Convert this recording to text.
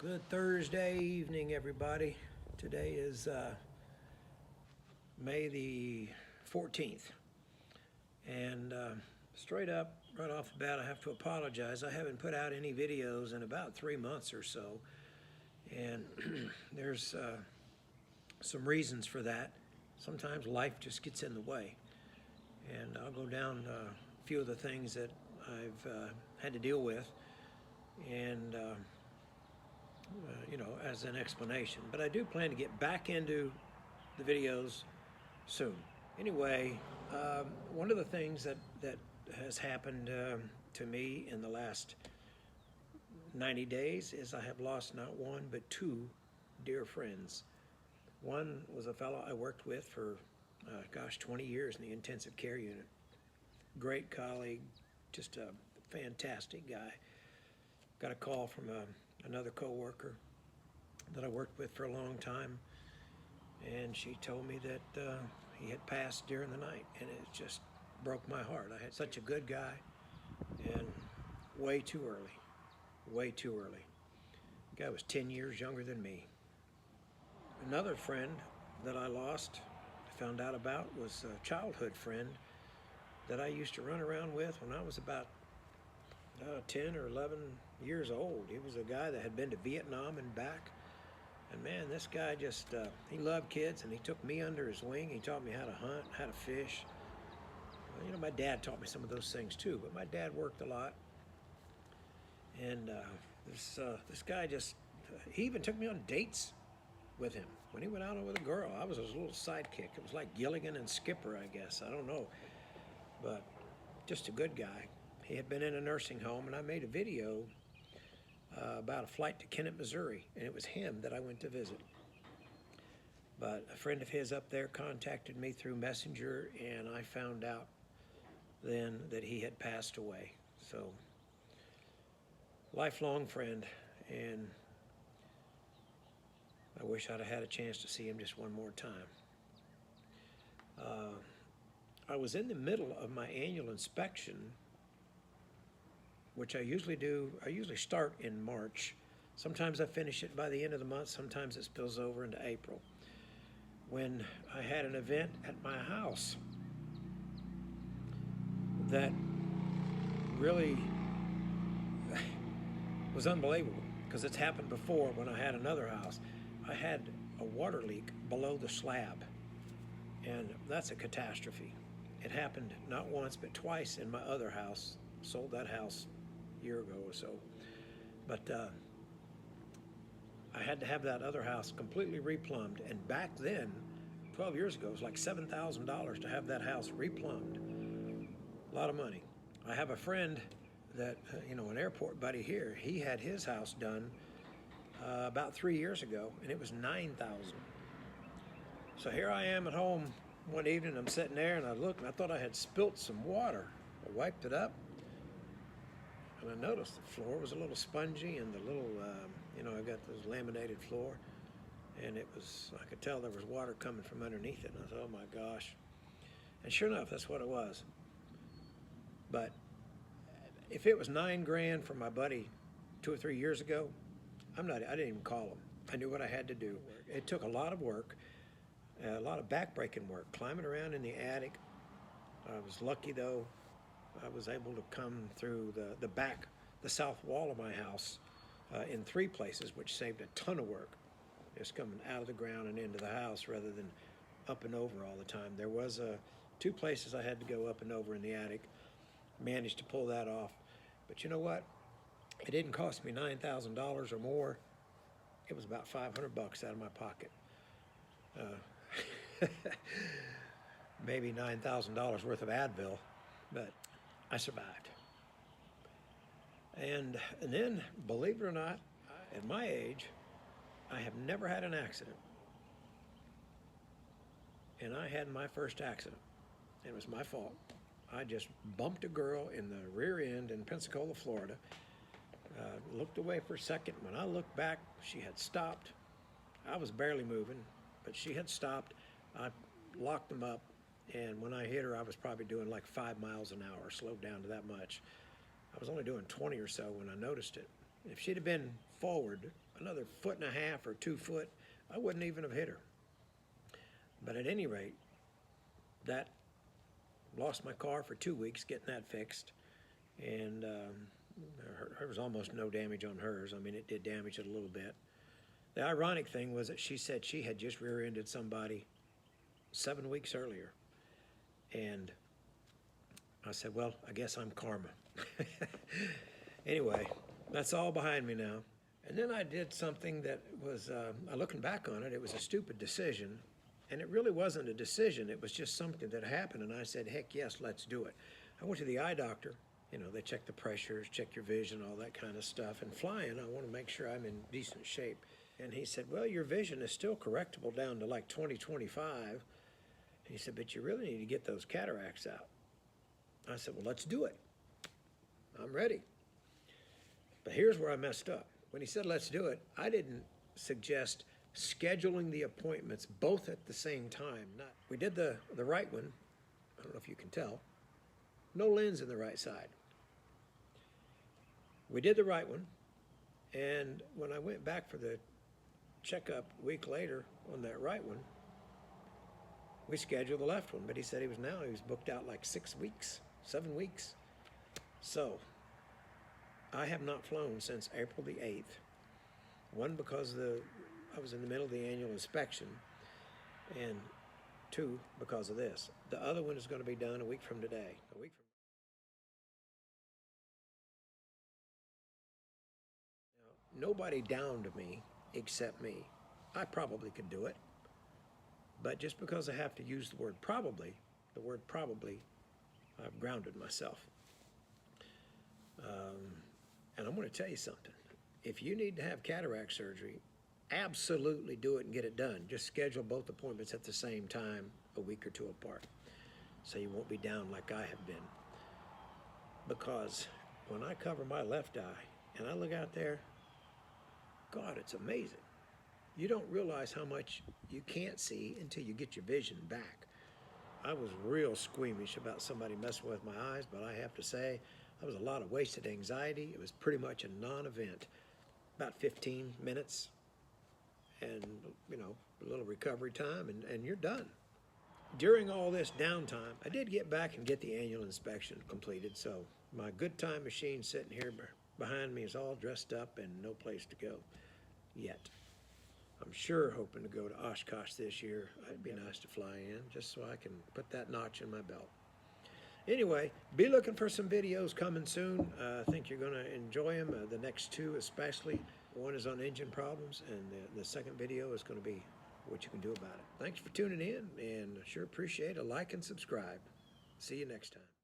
Good Thursday evening, everybody. Today is May the 14th. And straight up, right off the bat, I have to apologize. I haven't put out any videos in about 3 months or so. And there's some reasons for that. Sometimes life just gets in the way. And I'll go down a few of the things that I've had to deal with. And as an explanation. But I do plan to get back into the videos soon. Anyway, one of the things that has happened to me in the last 90 days is I have lost not one but two dear friends. One was a fellow I worked with for 20 years in the intensive care unit. Great colleague, just a fantastic guy. Got a call from another coworker that I worked with for a long time, and she told me that he had passed during the night, and it just broke my heart. I had such a good guy, and way too early, way too early. The guy was 10 years younger than me. Another friend that I lost, I found out about, was a childhood friend that I used to run around with when I was about 10 or 11 years old. He was a guy that had been to Vietnam and back. And man, this guy just, he loved kids, and he took me under his wing. He taught me how to hunt, how to fish. My dad taught me some of those things too, but my dad worked a lot. And this guy just, he even took me on dates with him. When he went out with a girl, I was his little sidekick. It was like Gilligan and Skipper, I guess. I don't know. But just a good guy. He had been in a nursing home, and I made a video about a flight to Kennett, Missouri, and it was him that I went to visit. But a friend of his up there contacted me through Messenger, and I found out then that he had passed away. So, lifelong friend, and I wish I'd have had a chance to see him just one more time. I was in the middle of my annual inspection, which I usually do. I usually start in March. Sometimes I finish it by the end of the month. Sometimes it spills over into April. When I had an event at my house that really was unbelievable, because it's happened before when I had another house. I had a water leak below the slab, and that's a catastrophe. It happened not once but twice in my other house. Sold that house a year ago or so. But I had to have that other house completely replumbed, and back then, 12 years ago, it was like $7,000 to have that house replumbed. A lot of money. I have a friend that, an airport buddy here, he had his house done about 3 years ago, and it was $9,000. So here I am at home one evening. I'm sitting there, and I look, and I thought I had spilt some water. I wiped it up, and I noticed the floor was a little spongy, and the little, I got this laminated floor, and I could tell there was water coming from underneath it, and I thought, oh my gosh. And sure enough, that's what it was. But if it was $9,000 for my buddy 2 or 3 years ago, I didn't even call him. I knew what I had to do. It took a lot of work, a lot of back-breaking work, climbing around in the attic. I was lucky, though. I was able to come through the south wall of my house in 3 places, which saved a ton of work. Just coming out of the ground and into the house rather than up and over all the time. There was 2 places I had to go up and over in the attic. Managed to pull that off. But you know what? It didn't cost me $9,000 or more. It was about $500 out of my pocket. Maybe $9,000 worth of Advil, but I survived. And then, believe it or not, at my age, I have never had an accident. And I had my first accident. It was my fault. I just bumped a girl in the rear end in Pensacola, Florida. Looked away for a second. When I looked back, she had stopped. I was barely moving, but she had stopped. I locked them up, and when I hit her, I was probably doing like 5 miles an hour, slowed down to that much. I was only doing 20 or so when I noticed it. If she'd have been forward another 1.5 or 2 foot, I wouldn't even have hit her. But at any rate, that lost my car for 2 weeks getting that fixed. And there was almost no damage on hers. I mean, it did damage it a little bit. The ironic thing was that she said she had just rear-ended somebody 7 weeks earlier. And I said, well, I guess I'm karma. Anyway, that's all behind me now. And then I did something that was, looking back on it, it was a stupid decision. And it really wasn't a decision. It was just something that happened. And I said, heck yes, let's do it. I went to the eye doctor. You know, they check the pressures, check your vision, all that kind of stuff. And flying, I want to make sure I'm in decent shape. And he said, well, your vision is still correctable down to like 20/25. He said, but you really need to get those cataracts out. I said, well, let's do it. I'm ready. But here's where I messed up. When he said, let's do it, I didn't suggest scheduling the appointments both at the same time. We did the right one. I don't know if you can tell. No lens in the right side. We did the right one. And when I went back for the checkup a week later on that right one, we scheduled the left one, but he said he was booked out like 6 weeks, 7 weeks. So I have not flown since April the 8th. One, because I was in the middle of the annual inspection, and 2, because of this. The other one is going to be done a week from today. Now, nobody downed me except me. I probably could do it. But just because I have to use the word probably, I've grounded myself. And I'm going to tell you something. If you need to have cataract surgery, absolutely do it and get it done. Just schedule both appointments at the same time, a week or 2 apart, so you won't be down like I have been. Because when I cover my left eye and I look out there, God, it's amazing. You don't realize how much you can't see until you get your vision back. I was real squeamish about somebody messing with my eyes, but I have to say, that was a lot of wasted anxiety. It was pretty much a non-event. About 15 minutes and, you know, a little recovery time, and you're done. During all this downtime, I did get back and get the annual inspection completed, so my good time machine sitting here behind me is all dressed up and no place to go yet. I'm sure hoping to go to Oshkosh this year. It'd be nice to fly in just so I can put that notch in my belt. Anyway, be looking for some videos coming soon. I think you're going to enjoy them, the next 2 especially. One is on engine problems, and the second video is going to be what you can do about it. Thanks for tuning in, and I sure appreciate a like and subscribe. See you next time.